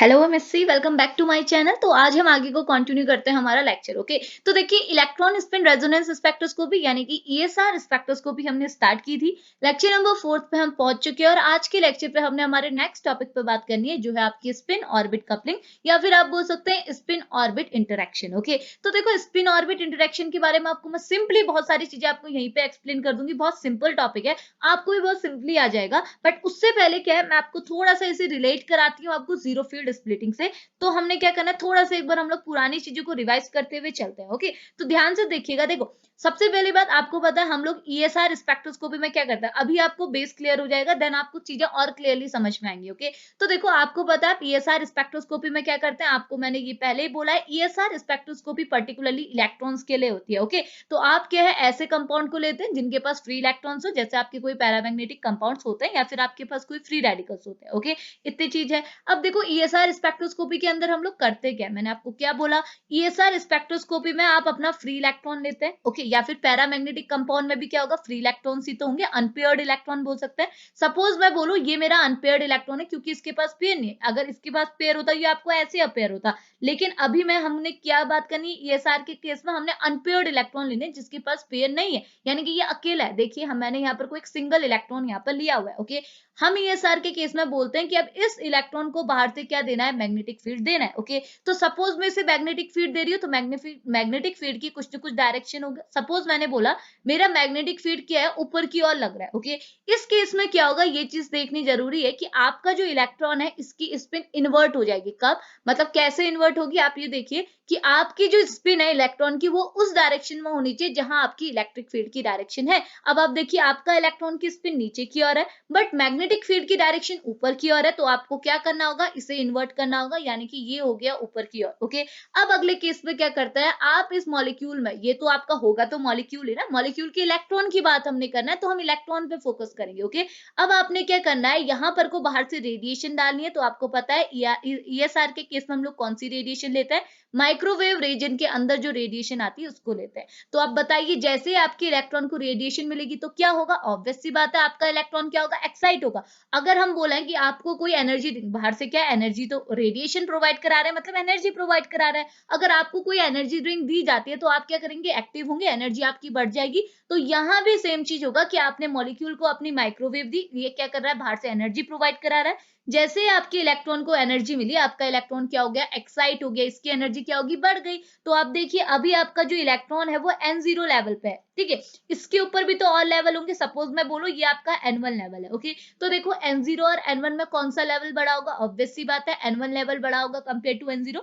Hello MSc, welcome back to my channel. तो आज हम आगे को कंटिन्यू करते हैं हमारा लेक्चर। ओके, तो देखिए इलेक्ट्रॉन स्पिन रेजोनेंस स्पेक्ट्रोस्कोपी यानी कि ईएसआर स्पेक्ट्रोस्कोपी हमने स्टार्ट की थी। लेक्चर नंबर 4 पे हम पहुंच चुके हैं और आज के लेक्चर पे हमने हमारे नेक्स्ट टॉपिक पे बात करनी है, जो है आपकी स्पिन ऑर्बिट कपलिंग या फिर आप बोल सकते हैं स्पिन ऑर्बिट इंटरेक्शन। ओके, तो देखो स्पिन ऑर्बिट इंटरेक्शन के बारे में आपको मैं सिंपली बहुत सारी चीजें आपको यहीं पे एक्सप्लेन कर दूंगी। बहुत सिंपल टॉपिक है, आपको भी बहुत सिंपली आ जाएगा। बट उससे पहले क्या है, मैं आपको थोड़ा सा इसे रिलेट कराती हूँ आपको जीरो फील्ड स्प्लिटिंग से। तो हमने क्या करना है, थोड़ा सा एक बार हम लोग पुरानी चीजों को रिवाइज करते हुए चलते हैं। ओके, तो ध्यान से देखिएगा। देखो सबसे पहली बात आपको पता है, हम लोग ईएसआर स्पेक्ट्रोस्कोपी में क्या करते हैं, अभी आपको बेस क्लियर हो जाएगा, देन आपको चीजें और क्लियरली समझ में आएंगी। ओके, तो देखो आपको पता है ईएसआर स्पेक्ट्रोस्कोपी में क्या करते हैं, आपको मैंने ये पहले ही बोला है, ईएसआर स्पेक्ट्रोस्कोपी पर्टिकुलरली इलेक्ट्रॉन्स के लिए होती है। ओके, तो आप क्या है, ऐसे कंपाउंड को लेते हैं जिनके पास फ्री इलेक्ट्रॉन्स हो, जैसे आपके कोई पैरामैग्नेटिक कंपाउंड्स होते हैं या फिर आपके पास कोई फ्री रेडिकल्स होते हैं। ओके, इतनी चीज है। अब देखो ईएसआर स्पेक्ट्रोस्कोपी के अंदर हम लोग करते क्या है, मैंने आपको क्या बोला, ईएसआर स्पेक्ट्रोस्कोपी में आप अपना फ्री इलेक्ट्रॉन लेते हैं। ओके, या फिर पैरामैग्नेटिक कंपाउंड में भी क्या होगा, फ्री इलेक्ट्रॉन्स ही तो होंगे, अनपेयर्ड इलेक्ट्रॉन बोल सकते हैं। सपोज मैं बोलूं ये मेरा अनपेयर्ड इलेक्ट्रॉन है, क्योंकि इसके पास पेयर नहीं है। अगर इसके पास पेयर होता ये आपको ऐसे अपेयर होता, लेकिन अभी मैं हमने क्या बात करनी, ईएसआर के केस में हमने अनपेयर्ड इलेक्ट्रॉन लेने जिसके पास पेयर नहीं है, यानी कि ये अकेला है। देखिए मैंने यहाँ पर कोई एक सिंगल इलेक्ट्रॉन यहाँ पर लिया हुआ है। ओके, हम ईएसआर के केस में बोलते हैं कि अब इस इलेक्ट्रॉन को बाहर से क्या देना है, मैग्नेटिक फील्ड देना है। ओके, तो सपोज मैं इसे मैग्नेटिक फील्ड दे रही हूँ, तो मैग्नेटिक फील्ड की कुछ ना कुछ डायरेक्शन होगा। सपोज मैंने बोला मेरा मैग्नेटिक फील्ड क्या है, ऊपर की ओर लग रहा है। ओके, इस केस में क्या होगा, ये चीज देखनी जरूरी है कि आपका जो इलेक्ट्रॉन है इसकी स्पिन इन्वर्ट हो जाएगी। कब, मतलब कैसे इन्वर्ट होगी, आप ये देखिए कि आपकी जो स्पिन है इलेक्ट्रॉन की, वो उस डायरेक्शन में होनी चाहिए जहां आपकी इलेक्ट्रिक फील्ड की डायरेक्शन है। अब आप देखिए आपका इलेक्ट्रॉन की स्पिन नीचे की ओर है, बट मैग्नेटिक फील्ड की डायरेक्शन ऊपर की ओर है, तो आपको क्या करना होगा, इसे इन्वर्ट करना होगा, यानी कि ये हो गया ऊपर की ओर। ओके, अब अगले केस में क्या करता है, आप इस मॉलिक्यूल में, ये तो आपका होगा तो मॉलिक्यूल है ना, मॉलिक्यूल के इलेक्ट्रॉन की बात हमने करना है, तो हम इलेक्ट्रॉन पे फोकस करेंगे। ओके, अब आपने क्या करना है, यहाँ पर को बाहर से रेडिएशन डालनी है। तो आपको पता है ईएसआर के केस में हम लोग कौन सी रेडिएशन लेते हैं, माइक्रोवेव रीजन के अंदर जो रेडिएशन आती है उसको लेते हैं। तो आप बताइए, जैसे ही आपके इलेक्ट्रॉन को रेडिएशन मिलेगी तो क्या होगा, ऑब्वियस सी बात है आपका इलेक्ट्रॉन क्या होगा, एक्साइट होगा। अगर हम बोले कि आपको कोई एनर्जी बाहर से, क्या एनर्जी, तो रेडिएशन प्रोवाइड करा रहे हैं, मतलब एनर्जी प्रोवाइड करा रहा है। अगर आपको कोई एनर्जी ड्रिंक दी जाती है तो आप क्या करेंगे, एक्टिव होंगे, एनर्जी आपकी बढ़ जाएगी। तो यहाँ भी सेम चीज होगा कि आपने मॉलिक्यूल को अपनी माइक्रोवेव दी, ये क्या कर रहा है, बाहर से एनर्जी प्रोवाइड करा रहा है। जैसे ही आपके इलेक्ट्रॉन को एनर्जी मिली, आपका इलेक्ट्रॉन क्या हो गया, एक्साइट हो गया, इसकी एनर्जी क्या होगी, बढ़ गई। तो आप देखिए अभी आपका जो इलेक्ट्रॉन है वो n0 लेवल पे है। ठीक है, इसके ऊपर भी तो और लेवल होंगे। सपोज मैं बोलूं ये आपका n1 लेवल है। ओके, तो देखो n0 और n1 में कौन सा लेवल बड़ा होगा, ऑब्वियस सी बात है n1 लेवल बड़ा होगा कंपेयर टू n0,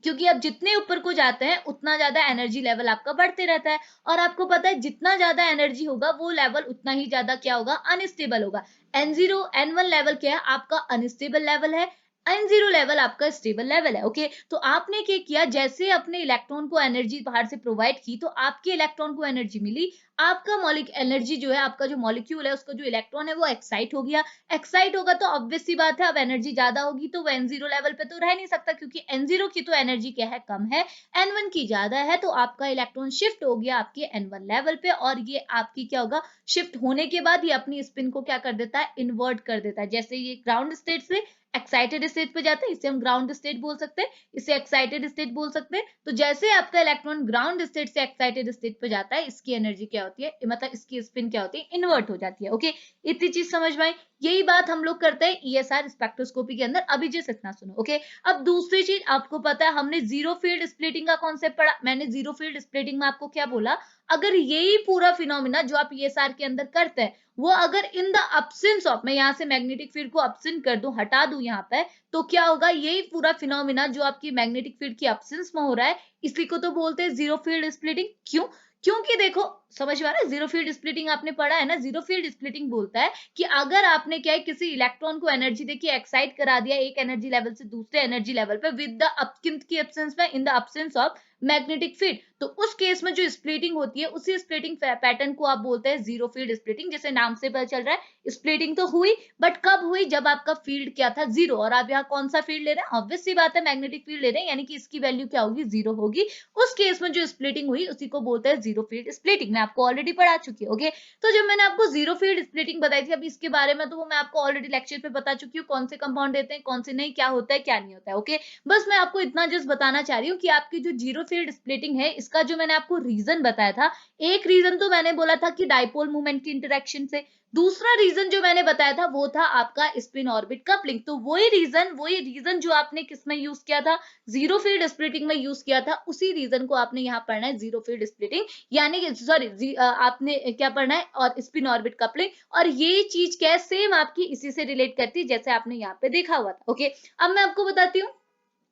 क्योंकि आप जितने ऊपर को जाते हैं उतना ज्यादा एनर्जी लेवल आपका बढ़ते रहता है। और आपको पता है जितना ज्यादा एनर्जी होगा वो लेवल उतना ही ज्यादा क्या होगा, अनस्टेबल होगा। n0 n1 लेवल क्या है, आपका अनस्टेबल लेवल है, n0 लेवल आपका स्टेबल लेवल है। ओके, तो आपने क्या किया, जैसे अपने इलेक्ट्रॉन को एनर्जी बाहर से प्रोवाइड की, तो आपके इलेक्ट्रॉन को एनर्जी मिली, आपका मॉलिक एनर्जी जो है, आपका जो मॉलिक्यूल है उसका जो इलेक्ट्रॉन है वो एक्साइट हो गया। एक्साइट होगा तो ऑब्वियस सी बात है, अब एनर्जी ज्यादा होगी तो वो n0 लेवल पे तो रह नहीं सकता, क्योंकि n0 की तो एनर्जी क्या है, कम है, n1 की ज्यादा है। तो आपका इलेक्ट्रॉन शिफ्ट हो गया आपके n1 लेवल पे, और ये आपकी क्या होगा, शिफ्ट होने के बाद ये अपनी स्पिन को क्या कर देता है, इन्वर्ट कर देता है। जैसे ये ग्राउंड स्टेट से एक्साइटेड स्टेट पे जाता है, इसे हम ग्राउंड स्टेट बोल सकते हैं, इसे एक्साइटेड स्टेट बोल सकते हैं। तो जैसे आपका इलेक्ट्रॉन ग्राउंड स्टेट से एक्साइटेड स्टेट पे जाता है, इसकी एनर्जी क्या होती है, मतलब इसकी स्पिन क्या होती है, इन्वर्ट हो जाती है। ओके, इतनी चीज समझ में आई। यही बात हम लोग करते हैं ईएसआर स्पेक्ट्रोस्कोपी के अंदर। अभी जिस इतना सुनो। ओके, अब दूसरी चीज आपको पता है, हमने जीरो फील्ड स्प्लिटिंग का कॉन्सेप्ट पढ़ा। मैंने जीरो फील्ड स्प्लिटिंग में आपको क्या बोला, अगर यही पूरा फिनोमिना जो आप ईएसआर के अंदर करते हैं, वो अगर इन द अब्सेंस ऑफ, मैं यहाँ से मैग्नेटिक फील्ड को अब्सेंट कर दूं, हटा दूं यहाँ पे, तो क्या होगा, यही पूरा फिनोमिना जो आपकी मैग्नेटिक फील्ड की अब्सेंस में हो रहा है, इसी को तो बोलते हैं जीरो फील्ड स्प्लिटिंग। क्यों, क्योंकि देखो समझ में आ रहा है, जीरो फील्ड स्प्लिटिंग आपने पढ़ा है ना, जीरो फील्ड स्प्लिटिंग बोलता है कि अगर आपने क्या है, किसी इलेक्ट्रॉन को एनर्जी देके एक्साइट करा दिया एक एनर्जी लेवल से दूसरे एनर्जी लेवल पे, विद द की एब्सेंस में, in the absence of magnetic field. तो उस केस में जो स्प्लिटिंग होती है उसी स्प्लिटिंग पैटर्न को आप बोलते हैं जीरो फील्ड स्प्लिटिंग। जैसे नाम से पता चल रहा है स्प्लिटिंग तो हुई, बट कब हुई, जब आपका फील्ड क्या था, जीरो। और आप यहाँ कौन सा फील्ड ले रहे हैं, ऑब्वियस सी बात है मैग्नेटिक फील्ड ले रहे हैं, यानी कि इसकी वैल्यू क्या होगी, जीरो होगी। उस केस में जो स्प्लिटिंग हुई उसी को बोलते हैं जीरो फील्ड स्प्लिटिंग। मैं आपको ऑलरेडी पढ़ा चुकी हूँ। ओके, तो जब मैंने आपको जीरो फील्ड स्प्लिटिंग बताई थी, अभी इसके बारे में तो वो मैं आपको ऑलरेडी लेक्चर पे बता चुकी हूँ, कौन से कंपाउंड देते हैं, कौन से नहीं, क्या होता है क्या नहीं होता है। ओके, बस मैं आपको इतना जस्ट बताना चाह रही हूँ कि आपकी जो जीरो फील्ड स्प्लिटिंग है, इसका जो मैंने आपको रीजन बताया था, एक रीजन तो मैंने बोला था कि डाइपोल मूवमेंट की इंटरेक्शन से, दूसरा रीजन जो मैंने बताया था वो था आपका स्पिन ऑर्बिट कपलिंग। तो वही रीजन जो आपने किसमें यूज किया था, जीरो फील्ड स्प्लिटिंग में यूज किया था, उसी रीजन को आपने यहाँ पढ़ना है, जीरो फील्ड स्प्लिटिंग, यानी कि सॉरी आपने क्या पढ़ना है, और स्पिन ऑर्बिट कपलिंग। और ये चीज क्या है, सेम आपकी इसी से रिलेट करती है जैसे आपने यहाँ पे देखा हुआ था। ओके, अब मैं आपको बताती हूँ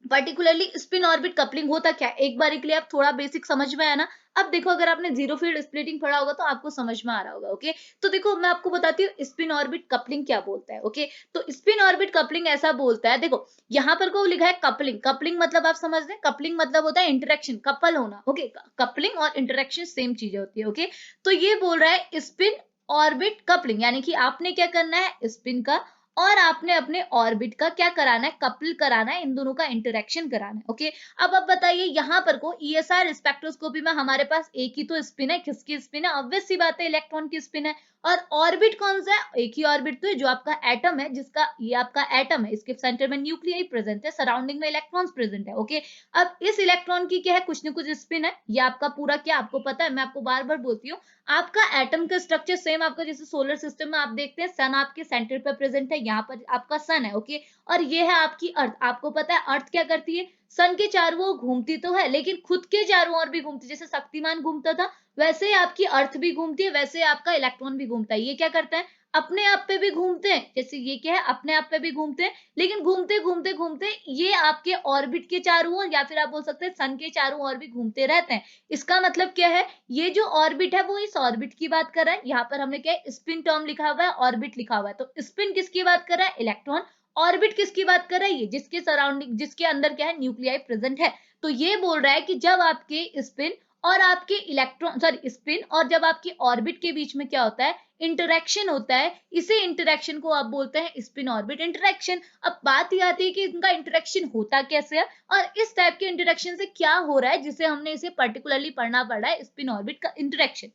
पर्टिकुलरली स्पिन ऑर्बिट कपलिंग होता क्या है। एक बार के लिए आप थोड़ा बेसिक समझ में आया ना। अब देखो, अगर आपने जीरो फील्ड स्प्लिटिंग पढ़ा होगा तो आपको समझ में आ रहा होगा। ओके, तो देखो मैं आपको बताती हूँ स्पिन ऑर्बिट कपलिंग क्या बोलता है। ओके, तो स्पिन ऑर्बिट कपलिंग ऐसा बोलता है, देखो यहाँ पर को लिखा है कपलिंग। कपलिंग मतलब आप समझ रहे हैं, कपलिंग मतलब होता है इंटरेक्शन, कपल होना। ओके, कपलिंग और इंटरेक्शन सेम चीज होती है। ओके, तो ये बोल रहा है स्पिन ऑर्बिट कपलिंग, यानी कि आपने क्या करना है, स्पिन का और आपने अपने ऑर्बिट का क्या कराना है, कपल कराना है, इन दोनों का इंटरेक्शन कराना है। ओके, अब आप बताइए यहाँ पर को ईएसआर स्पेक्ट्रोस्कोपी में हमारे पास एक ही तो स्पिन है, किसकी स्पिन है, ऑब्वियस सी बात है इलेक्ट्रॉन की स्पिन है। और ऑर्बिट कौन सा है, एक ही ऑर्बिट तो है जो आपका एटम है, जिसका ये आपका एटम है, इसके सेंटर में न्यूक्लियस प्रेजेंट है, सराउंडिंग में इलेक्ट्रॉन्स प्रेजेंट है। ओके, अब इस इलेक्ट्रॉन की क्या है, कुछ न कुछ स्पिन है, ये आपका पूरा क्या आपको पता है, मैं आपको बार बार बोलती हूँ, आपका एटम का स्ट्रक्चर सेम आपका जैसे सोलर सिस्टम में आप देखते हैं सन आपके सेंटर पर प्रेजेंट है, यहाँ पर आपका सन है। ओके, और ये है आपकी अर्थ। आपको पता है अर्थ क्या करती है, सन के चारों ओर घूमती तो है लेकिन खुद के चारों ओर भी घूमती, जैसे शक्तिमान घूमता था वैसे ही आपकी अर्थ भी घूमती है, वैसे आपका इलेक्ट्रॉन भी घूमता है। ये क्या करता है, अपने आप पे भी घूमते हैं, जैसे ये क्या है, अपने आप पे भी घूमते हैं, लेकिन घूमते घूमते घूमते ये आपके ऑर्बिट के चारों ओर, या फिर आप बोल सकते हैं सन के चारों ओर भी घूमते रहते हैं। इसका मतलब क्या है, ये जो ऑर्बिट है वो इस ऑर्बिट की बात कर रहा है, यहाँ पर हमने क्या है स्पिन टर्म लिखा हुआ है, ऑर्बिट लिखा हुआ है, तो स्पिन किसकी बात कर रहा है, इलेक्ट्रॉन। ऑर्बिट किसकी बात कर रहा है, ये जिसके सराउंडिंग, जिसके अंदर क्या है, न्यूक्लियाई प्रेजेंट है। तो ये बोल रहा है कि जब आपके स्पिन और आपके इलेक्ट्रॉन सॉरी स्पिन और जब आपकी ऑर्बिट के बीच में क्या होता है, इंटरेक्शन होता है, इसी इंटरेक्शन को आप बोलते हैं स्पिन ऑर्बिट इंटरेक्शन। अब बात ये आती है कि इनका इंटरेक्शन होता कैसे है और इस टाइप के इंटरेक्शन से क्या हो रहा है, जिसे हमने इसे पर्टिकुलरली पढ़ना पड़ा है स्पिन ऑर्बिट का इंटरेक्शन।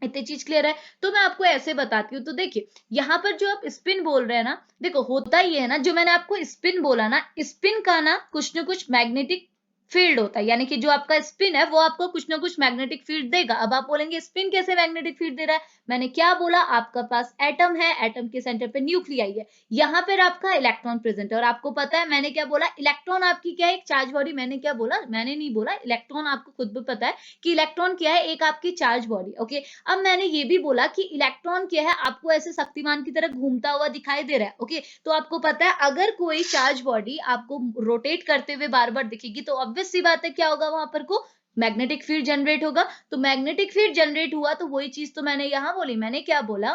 इतनी चीज क्लियर है, तो मैं आपको ऐसे बताती हूँ। तो देखिए यहाँ पर जो आप स्पिन बोल रहे हैं ना, देखो होता ही है ना, जो मैंने आपको स्पिन बोला ना, स्पिन का ना कुछ मैग्नेटिक फील्ड होता है, यानी कि जो आपका स्पिन है वो आपको कुछ ना कुछ मैग्नेटिक फील्ड देगा। अब आप बोलेंगे स्पिन कैसे मैग्नेटिक फील्ड दे रहा है, मैंने क्या बोला, आपका पास एटम है, एटम के सेंटर पे न्यूक्लियाई है, यहाँ पर आपका इलेक्ट्रॉन प्रेजेंट है, और आपको पता है मैंने क्या बोला, इलेक्ट्रॉन आपकी क्या है, एक चार्ज बॉडी। मैंने क्या बोला, मैंने नहीं बोला, इलेक्ट्रॉन आपको खुद भी पता है कि इलेक्ट्रॉन क्या है, एक आपकी चार्ज बॉडी। ओके, अब मैंने ये भी बोला कि इलेक्ट्रॉन क्या है, आपको ऐसे शक्तिमान की तरह घूमता हुआ दिखाई दे रहा है। ओके, तो आपको पता है अगर कोई चार्ज बॉडी आपको रोटेट करते हुए बार बार दिखेगी तो ऑब्वियस सी बात है क्या होगा, वहां पर को मैग्नेटिक फील्ड जनरेट होगा। तो मैग्नेटिक फील्ड जनरेट हुआ तो वही चीज तो मैंने यहां बोली, मैंने क्या बोला,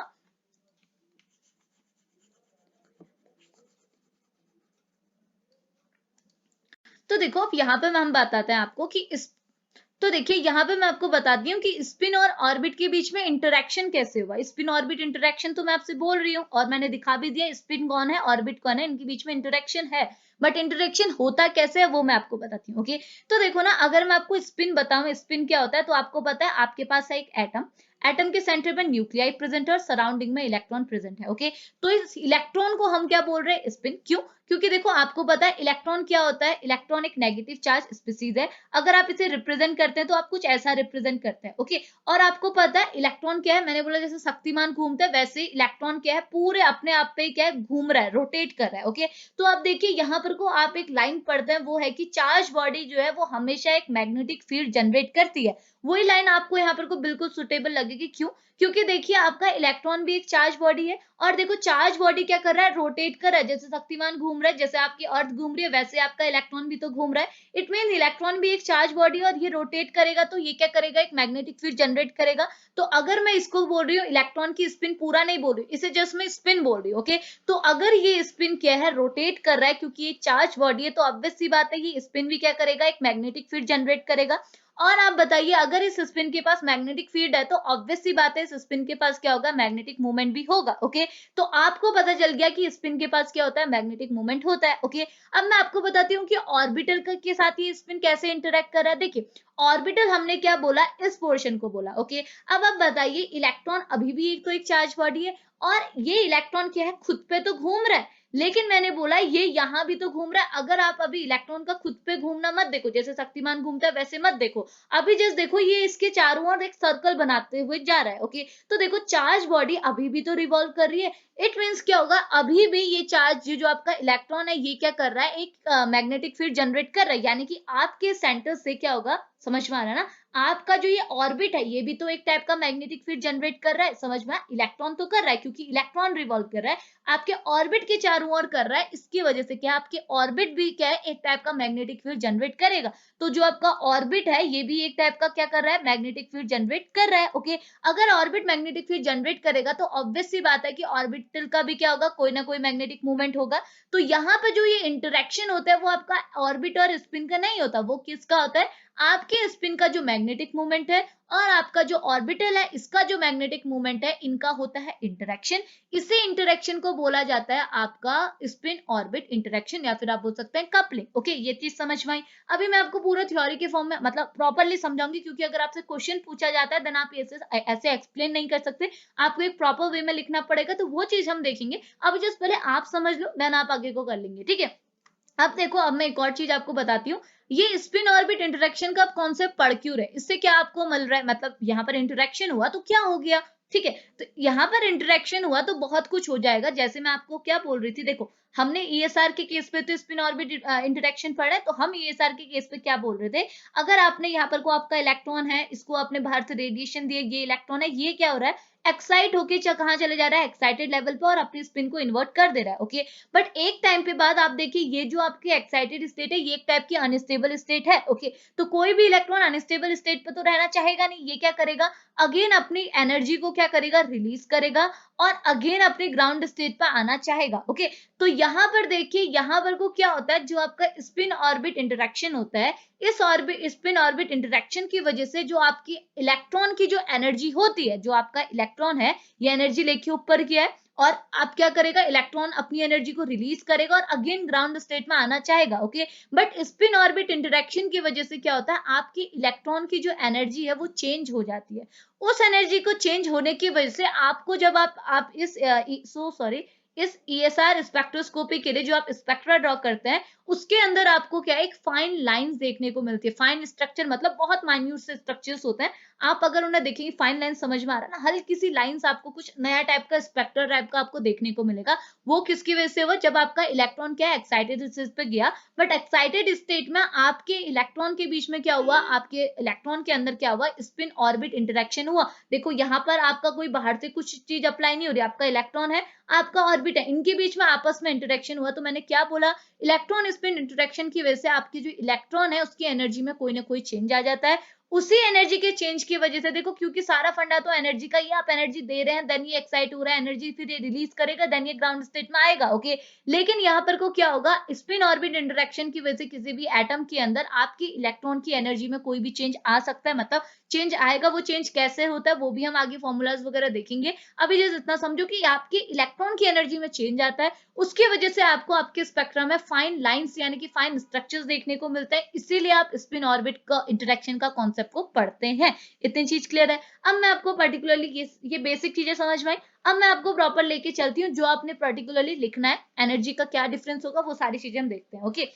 तो देखो अब यहाँ पे हम बताते हैं आपको कि इस, तो देखिए यहाँ पे मैं आपको बताती हूँ कि स्पिन और ऑर्बिट के बीच में इंटरेक्शन कैसे हुआ। स्पिन ऑर्बिट इंटरेक्शन तो मैं आपसे बोल रही हूँ और मैंने दिखा भी दिया, स्पिन कौन है, ऑर्बिट कौन है, इनके बीच में इंटरेक्शन है, बट इंटरेक्शन होता कैसे है वो मैं आपको बताती हूँ। ओके, तो देखो ना, अगर मैं आपको स्पिन बताऊं, स्पिन क्या होता है, तो आपको पता है आपके पास है एक एटम, एटम के सेंटर में न्यूक्लियाई प्रेजेंट है और सराउंडिंग में इलेक्ट्रॉन प्रेजेंट है। ओके, तो इस इलेक्ट्रॉन को हम क्या बोल रहे हैं, स्पिन। क्यों, क्योंकि देखो आपको पता है इलेक्ट्रॉन क्या होता है, इलेक्ट्रॉन एक नेगेटिव चार्ज स्पीसीज है। अगर आप इसे रिप्रेजेंट करते हैं तो आप कुछ ऐसा रिप्रेजेंट करते हैं। ओके, और आपको पता है इलेक्ट्रॉन क्या है, मैंने बोला जैसे शक्तिमान घूमता है वैसे इलेक्ट्रॉन क्या है, पूरे अपने आप पे क्या है, घूम रहा है, रोटेट कर रहा है। ओके, तो आप देखिए यहाँ पर को आप एक लाइन पढ़ते हैं, वो है कि चार्ज बॉडी जो है वो हमेशा एक मैग्नेटिक फील्ड जनरेट करती है। वही लाइन आपको यहाँ पर को बिल्कुल सुटेबल लगेगी। क्यों, क्योंकि देखिए आपका इलेक्ट्रॉन भी एक चार्ज बॉडी है और देखो चार्ज बॉडी क्या कर रहा है, रोटेट कर रहा है, जैसे शक्तिमान घूम घूम रहा है, जैसे आपकी अर्थ घूम रही है वैसे आपका इलेक्ट्रॉन भी तो घूम रहा है। इट मीन इलेक्ट्रॉन भी एक चार्ज बॉडी है और ये रोटेट करेगा तो ये क्या करेगा, एक मैग्नेटिक फील्ड जनरेट करेगा। तो अगर मैं इसको बोल रही हूँ इलेक्ट्रॉन की स्पिन, पूरा नहीं बोल रही हूँ, इसे जस्ट मैं स्पिन बोल रही हूँ, ओके। तो अगर ये स्पिन क्या है, रोटेट कर रहा है, क्योंकि ये चार्ज बॉडी है तो ऑब्वियस सी बात है ये स्पिन भी क्या करेगा, एक मैग्नेटिक फील्ड जनरेट करेगा। और आप बताइए अगर इस स्पिन के पास मैग्नेटिक फील्ड है तो ऑब्वियस सी बात है इस स्पिन के पास क्या होगा, मैग्नेटिक मूवमेंट भी होगा, ओके। तो आपको पता चल गया कि स्पिन के पास क्या होता है, मैग्नेटिक मूवमेंट होता है, ओके। अब मैं आपको बताती हूँ कि ऑर्बिटल के साथ ये स्पिन कैसे इंटरेक्ट कर रहा है। देखिए ऑर्बिटल हमने क्या बोला, इस पोर्शन को बोला, ओके। अब आप बताइए इलेक्ट्रॉन अभी भी एक तो एक चार्ज बॉडी है और ये इलेक्ट्रॉन क्या है, खुद पे तो घूम रहा है, लेकिन मैंने बोला ये यहाँ भी तो घूम रहा है। अगर आप अभी इलेक्ट्रॉन का खुद पे घूमना मत देखो, जैसे शक्तिमान घूमता है वैसे मत देखो, अभी जस्ट देखो ये इसके चारों ओर एक सर्कल बनाते हुए जा रहा है, ओके। तो देखो चार्ज बॉडी अभी भी तो रिवॉल्व कर रही है। इट मीन्स क्या होगा, अभी भी ये चार्ज जो आपका इलेक्ट्रॉन है ये क्या कर रहा है, एक मैग्नेटिक फील्ड जनरेट कर रहा है। यानी कि आपके सेंटर से क्या होगा, समझ में आ रहा है ना, आपका जो ये ऑर्बिट है ये भी तो एक टाइप का मैग्नेटिक फील्ड जनरेट कर रहा है, समझ में, इलेक्ट्रॉन तो कर रहा है क्योंकि इलेक्ट्रॉन रिवॉल्व कर रहा है, आपके ऑर्बिट के चारों ओर कर रहा है। इसकी वजह से क्या आपके ऑर्बिट भी क्या है, एक टाइप का मैग्नेटिक फील्ड जनरेट करेगा। तो जो आपका ऑर्बिट है ये भी एक टाइप का क्या कर रहा है, मैग्नेटिक फील्ड जनरेट कर रहा है, ओके। अगर ऑर्बिट मैग्नेटिक फील्ड जनरेट करेगा तो ऑब्वियस सी बात है कि ऑर्बिटल का भी क्या होगा, कोई ना कोई मैग्नेटिक मूवमेंट होगा। तो यहाँ पे जो ये इंटरेक्शन होता है वो आपका ऑर्बिट और स्पिन का नहीं होता, वो किसका होता है, आपके स्पिन का जो मैग्नेटिक मूवमेंट है और आपका जो ऑर्बिटल है इसका जो मैग्नेटिक मूवमेंट है, इनका होता है इंटरेक्शन। इसी इंटरेक्शन को बोला जाता है आपका स्पिन ऑर्बिट इंटरेक्शन, या फिर आप बोल सकते हैं कपलिंग, ओके। ये चीज समझ में आई। अभी मैं आपको पूरा थ्योरी के फॉर्म में मतलब प्रॉपरली समझाऊंगी, क्योंकि अगर आपसे क्वेश्चन पूछा जाता है देन आप ऐसे एक्सप्लेन नहीं कर सकते, आपको एक प्रॉपर वे में लिखना पड़ेगा, तो वो चीज हम देखेंगे। अब जस्ट पहले आप समझ लो देन आप आगे को कर लेंगे, ठीक है। अब देखो, अब मैं एक और चीज आपको बताती हूँ, ये स्पिन ऑर्बिट इंटरेक्शन का कॉन्सेप्ट पढ़ क्यों रहे, इससे क्या आपको मिल रहा है, मतलब यहाँ पर इंटरेक्शन हुआ तो क्या हो गया, ठीक है। तो यहाँ पर इंटरेक्शन हुआ तो बहुत कुछ हो जाएगा। जैसे मैं आपको क्या बोल रही थी, देखो हमने ईएसआर के केस पे तो स्पिन ऑर्बिट इंटरेक्शन पढ़ा है, तो हम ईएसआर के केस पे क्या बोल रहे थे, अगर आपने यहाँ पर को आपका इलेक्ट्रॉन है, इसको आपने बाहर से रेडिएशन दिया, ये इलेक्ट्रॉन है, ये क्या हो रहा है, एक्साइट होके कहाँ चले जा रहा है, एक्साइटेड लेवल पे, और अपनी स्पिन को इन्वर्ट कर दे रहा है, ओके। बट एक टाइम पे बाद आप देखिए ये जो आपकी एक्साइटेड स्टेट है ये एक टाइप की अनस्टेबल स्टेट है, ओके। तो कोई भी इलेक्ट्रॉन अनस्टेबल स्टेट पे तो रहना चाहेगा नहीं, ये क्या करेगा, अगेन अपनी एनर्जी को क्या करेगा, रिलीज करेगा और अगेन अपने ग्राउंड स्टेट पर आना चाहेगा, ओके। तो यहाँ पर देखिए, यहाँ पर को क्या होता है, जो आपका स्पिन ऑर्बिट इंटरेक्शन होता है, इस ऑर्बिट स्पिन ऑर्बिट इंटरेक्शन की वजह से जो आपकी इलेक्ट्रॉन की जो एनर्जी होती है, जो आपका इलेक्ट्रॉन है ये एनर्जी लेके ऊपर गया है और अब क्या करेगा, इलेक्ट्रॉन अपनी एनर्जी को रिलीज करेगा और अगेन ग्राउंड स्टेट में आना चाहेगा, okay. But spin orbit interaction की वजह से क्या होता है, आपकी इलेक्ट्रॉन की जो एनर्जी है वो चेंज हो जाती है। उस एनर्जी को चेंज होने की वजह से आपको जब आप इस ईएसआर स्पेक्ट्रोस्कोपी के लिए जो आप स्पेक्ट्रा ड्रॉ करते हैं उसके अंदर आपको क्या एक फाइन लाइंस देखने को मिलती है। फाइन स्ट्रक्चर मतलब बहुत माइन्यूट से स्ट्रक्चर्स होते हैं, आप अगर उन्हें देखेंगे, फाइन लाइन समझ में आ रहा है ना, हल्की सी लाइंस, आपको कुछ नया टाइप का स्पेक्ट्रल टाइप का आपको देखने को मिलेगा। वो किसकी वजह से हुआ, जब आपका इलेक्ट्रॉन क्या एक्साइटेड स्टेट पे गया, बट एक्साइटेड स्टेट में आपके इलेक्ट्रॉन के बीच में क्या हुआ, आपके इलेक्ट्रॉन के अंदर क्या हुआ, स्पिन ऑर्बिट इंटरेक्शन हुआ। देखो यहाँ पर आपका कोई बाहर से कुछ चीज अप्लाई नहीं हो रही, आपका इलेक्ट्रॉन है, आपका ऑर्बिट है, इनके बीच में आपस में इंटरेक्शन हुआ। तो मैंने क्या बोला, इलेक्ट्रॉन स्पिन इंटरेक्शन की वजह से आपकी जो इलेक्ट्रॉन है उसकी एनर्जी में कोई ना कोई चेंज आ जाता है। उसी एनर्जी के चेंज की वजह से देखो, क्योंकि सारा फंडा तो एनर्जी का ही, आप एनर्जी दे रहे हैं देन ये एक्साइट हो रहा है, एनर्जी फिर ये रिलीज करेगा देन ये ग्राउंड स्टेट में आएगा, ओके। लेकिन यहाँ पर को क्या होगा, स्पिन ऑर्बिट इंटरेक्शन की वजह से किसी भी एटम के अंदर आपकी इलेक्ट्रॉन की एनर्जी में कोई भी चेंज आ सकता है, मतलब चेंज आएगा। वो चेंज कैसे होता है वो भी हम आगे फॉर्मूलाज वगैरह देखेंगे। अभी जस्ट इतना समझो कि आपकी इलेक्ट्रॉन की एनर्जी में चेंज आता है, उसकी वजह से आपको आपके स्पेक्ट्रम में फाइन लाइंस यानी कि फाइन स्ट्रक्चर्स देखने को मिलते हैं, इसीलिए आप स्पिन ऑर्बिट का इंटरेक्शन का कॉन्सेप्ट को पढ़ते हैं। इतनी चीज क्लियर है। अब मैं आपको पर्टिकुलरली ये बेसिक चीजें समझ में आई। अब मैं आपको प्रॉपर लेके चलती हूँ, जो आपने पर्टिकुलरली लिखना है, एनर्जी का क्या डिफरेंस होगा वो सारी चीजें हम देखते हैं, ओके।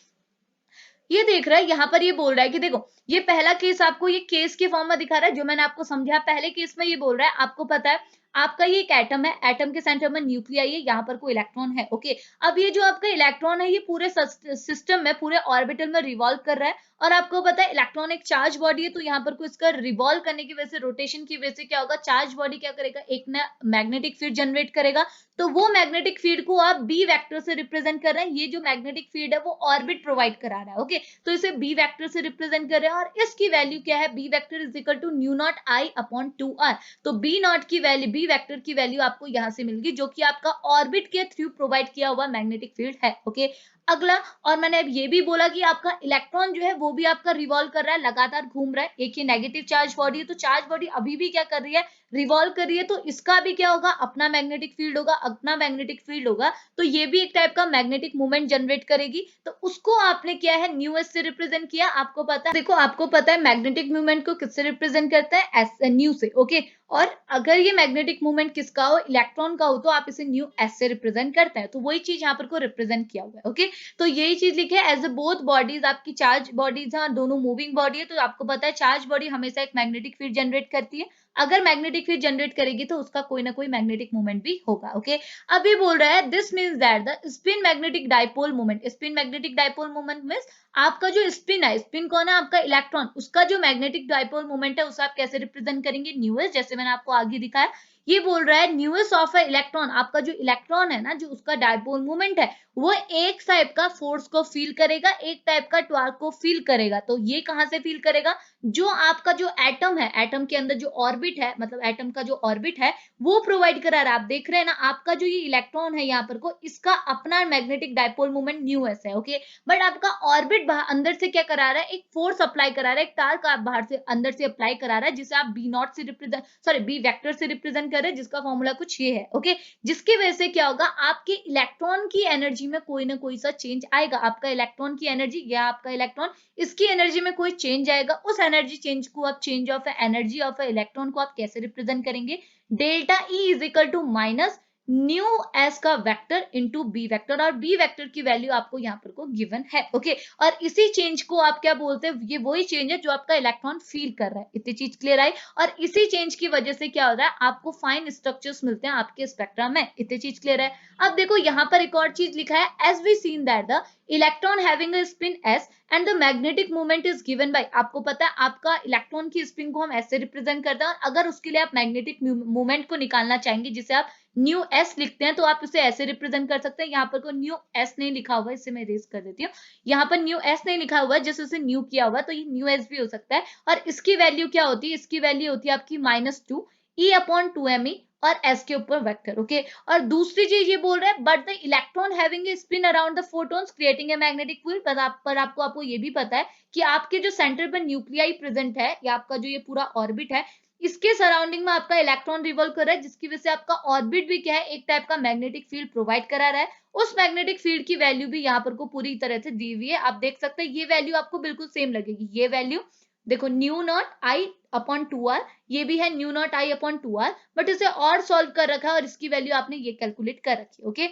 ये देख रहा है, यहाँ पर ये बोल रहा है कि देखो ये पहला केस आपको ये केस के फॉर्म में दिखा रहा है, जो मैंने आपको समझा। पहले केस में ये बोल रहा है, आपको पता है आपका ये एक एटम है, एटम के सेंटर में न्यूक्लियाई है, यहाँ पर कोई इलेक्ट्रॉन है, ओके। अब ये जो आपका इलेक्ट्रॉन है ये पूरे सिस्टम में, पूरे ऑर्बिटल में रिवॉल्व कर रहा है, और आपको पता है इलेक्ट्रॉन एक चार्ज बॉडी है, तो यहाँ पर कोई इसका रिवॉल्व करने की वजह से, रोटेशन की वजह से क्या होगा, चार्ज बॉडी क्या करेगा, एक ना मैग्नेटिक फील्ड जनरेट करेगा। तो वो मैग्नेटिक फील्ड को आप बी वेक्टर से रिप्रेजेंट कर रहे हैं। ये जो मैग्नेटिक फील्ड है वो ऑर्बिट प्रोवाइड करा रहा है, ओके। तो इसे बी वेक्टर से रिप्रेजेंट कर रहे हैं, और इसकी वैल्यू क्या है, B vector is equal to nu naught I upon 2r। तो बी नॉट की वैल्यू, बी वेक्टर की वैल्यू आपको यहां से मिल गई, जो कि आपका ऑर्बिट के थ्रू प्रोवाइड किया हुआ मैग्नेटिक फील्ड है, ओके। अगला, और मैंने अब ये भी बोला कि आपका इलेक्ट्रॉन जो है वो भी आपका रिवॉल्व कर रहा है, लगातार घूम रहा है। एक ये नेगेटिव चार्ज बॉडी है, तो चार्ज बॉडी अभी भी क्या कर रही है, रिवॉल्व कर रही है, तो इसका भी क्या होगा, अपना मैग्नेटिक फील्ड होगा, अपना मैग्नेटिक फील्ड होगा। तो ये भी एक टाइप का मैग्नेटिक मूवमेंट जनरेट करेगी। तो उसको आपने क्या है, न्यू एस से रिप्रेजेंट किया। आपको पता है, देखो आपको पता है मैग्नेटिक मूवमेंट को किससे रिप्रेजेंट करता है, एस, न्यू से, ओके। और अगर ये मैग्नेटिक मूवमेंट किसका हो, इलेक्ट्रॉन का हो, तो आप इसे न्यू एस से रिप्रेजेंट करते हैं। तो वही चीज यहाँ पर को रिप्रेजेंट किया हुआ है, ओके। तो यही चीज लिखे है, एज ए बोथ बॉडीज, आपकी चार्ज बॉडीज है, दोनों मूविंग बॉडी है। तो आपको पता है चार्ज बॉडी हमेशा एक मैग्नेटिक फील्ड जनरेट करती है। अगर मैग्नेटिक फील्ड जनरेट करेगी तो उसका कोई ना कोई मैग्नेटिक मूवमेंट भी होगा, ओके। अभी बोल रहा है this means that the spin magnetic dipole movement, spin magnetic dipole movement means आपका जो स्पिन है, स्पिन कौन है, आपका इलेक्ट्रॉन, उसका जो मैग्नेटिक डाइपोल मूवमेंट है उसे आप कैसे रिप्रेजेंट करेंगे, न्यूएस, जैसे मैंने आपको आगे दिखाया। ये बोल रहा है न्यूएस ऑफ अ इलेक्ट्रॉन, आपका जो इलेक्ट्रॉन है ना, जो उसका डाइपोल मूवमेंट है, वो एक टाइप का फोर्स को फील करेगा, एक टाइप का टॉर्क को फील करेगा। तो ये कहां से फील करेगा, जो आपका जो एटम है, एटम के अंदर जो ऑर्बिट है, मतलब एटम का जो ऑर्बिट है वो प्रोवाइड करा रहा है। आप देख रहे हैं ना, आपका जो ये इलेक्ट्रॉन है यहाँ पर को, इसका अपना magnetic dipole movement new S है, ओके। बट आपका ऑर्बिट अंदर से क्या करा रहा है, एक फोर्स अप्लाई करा रहा है, एक टार्क आप बाहर से अंदर से अप्लाई करा रहा है, जिसे आप बी नॉट से रिप्रेजेंट, सॉरी बी वेक्टर से रिप्रेजेंट कर रहे हैं, जिसका फॉर्मूला कुछ ये है, ओके। जिसकी वजह से क्या होगा, आपके इलेक्ट्रॉन की एनर्जी में कोई ना कोई सा चेंज आएगा। आपका इलेक्ट्रॉन की एनर्जी, या आपका इलेक्ट्रॉन, इसकी एनर्जी में कोई चेंज आएगा। उस एनर्जी चेंज को आप, change of energy of electron को आप कैसे रिप्रेजेंट करेंगे, delta E is equal to minus nu S का वेक्टर इनटू बी वेक्टर, और बी वेक्टर की वैल्यू आपको यहाँ पर को गिवन है, ओके। और इसी चेंज को आप क्या बोलते हैं, ये वही चेंज है जो आपका इलेक्ट्रॉन फील कर रहा है। इतनी चीज क्लियर आई। और इसी चेंज की वजह से क्या हो रहा है, आपको फाइन स्ट्रक्चर्स मिलते हैं आपके स्पेक्ट्रम में। इतनी चीज क्लियर है। अब देखो यहाँ पर एक और चीज लिखा है, as we seen that the electron having a spin s and the magnetic movement is given by, आपको पता है आपका इलेक्ट्रॉन की स्पिन को हम ऐसे रिप्रेजेंट करते हैं, और अगर उसके लिए आप मैग्नेटिक मूवमेंट को निकालना चाहेंगे, जिसे आप न्यू एस लिखते हैं, तो आप इसे ऐसे रिप्रेजेंट कर सकते हैं। यहाँ पर को न्यू एस नहीं लिखा हुआ है, इसे मैं इरेज कर देती हूँ। यहाँ पर न्यू एस नहीं लिखा हुआ है, जैसे उसे न्यू किया हुआ, तो ये न्यू एस भी हो सकता है। और इसकी वैल्यू क्या होती है, इसकी वैल्यू होती है आपकी -2 ई अपॉन 2me, और एस के ऊपर वेक्टर, ओके। और दूसरी चीज ये बोल रहा है, but the electron having a spin around the photons creating a magnetic field. पर आपको ये भी पता है कि आपके जो सेंटर पर न्यूक्लियाई प्रेजेंट है, या आपका जो ये पूरा ऑर्बिट है, इसके सराउंडिंग में आपका इलेक्ट्रॉन रिवॉल्व कर रहा है, जिसकी वजह से आपका ऑर्बिट भी क्या है, एक टाइप का मैग्नेटिक फील्ड प्रोवाइड करा रहा है। उस मैग्नेटिक फील्ड की वैल्यू भी यहाँ पर को पूरी तरह से दी हुई है। आप देख सकते हैं ये वैल्यू आपको बिल्कुल सेम लगेगी। ये वैल्यू देखो, new naught I upon 2r, ये भी है new naught I upon 2r, but इसे और सॉल्व कर रखा है, और इसकी वैल्यू आपने ये कैलकुलेट कर रखी है, ओके।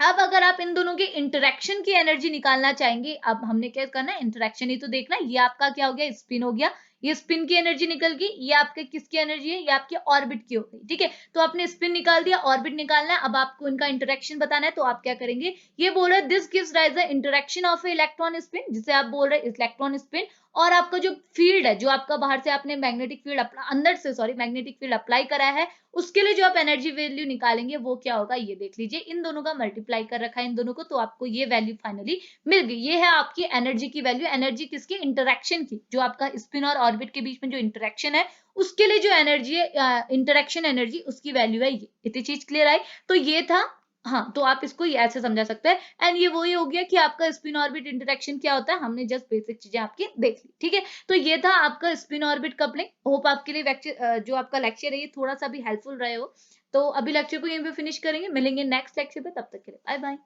अब अगर आप इन दोनों की इंटरेक्शन की एनर्जी निकालना चाहेंगे, अब हमने क्या करना है, इंटरेक्शन ही तो देखना। ये आपका क्या हो गया, स्पिन हो गया, ये स्पिन की एनर्जी निकल गई, ये आपके किसकी एनर्जी है, ये आपके ऑर्बिट की हो गई, ठीक है। तो आपने स्पिन निकाल दिया, ऑर्बिट निकालना है, अब आपको इनका इंटरेक्शन बताना है। तो आप क्या करेंगे, ये बोल रहे this gives rise the interaction of electron spin, जिसे आप बोल रहे इलेक्ट्रॉन स्पिन, और आपका जो फील्ड है, जो आपका बाहर से आपने मैग्नेटिक फील्ड अंदर से, सॉरी मैग्नेटिक फील्ड अप्लाई करा है, उसके लिए जो आप एनर्जी वैल्यू निकालेंगे वो क्या होगा, ये देख लीजिए। इन दोनों का मल्टीप्लाई कर रखा है, इन दोनों को, तो आपको ये वैल्यू फाइनली मिल गई। ये है आपकी एनर्जी की वैल्यू, एनर्जी किसकी, इंटरेक्शन की, जो आपका स्पिन और ऑर्बिट के बीच में जो इंटरेक्शन है, उसके लिए जो एनर्जी है, इंटरेक्शन एनर्जी, उसकी वैल्यू है ये। इतनी चीज क्लियर आई। तो ये था, हाँ, तो आप इसको ऐसे समझा सकते हैं। एंड ये वही हो गया कि आपका स्पिन ऑर्बिट इंटरेक्शन क्या होता है, हमने जस्ट बेसिक चीजें आपकी देख ली, ठीक है। तो ये था आपका स्पिन ऑर्बिट कपलिंग। होप आपके लिए जो आपका लेक्चर है ये थोड़ा सा भी हेल्पफुल रहे हो। तो अभी लेक्चर को यहीं पे फिनिश करेंगे, मिलेंगे नेक्स्ट लेक्चर पे, तब तक के लिए बाय बाय।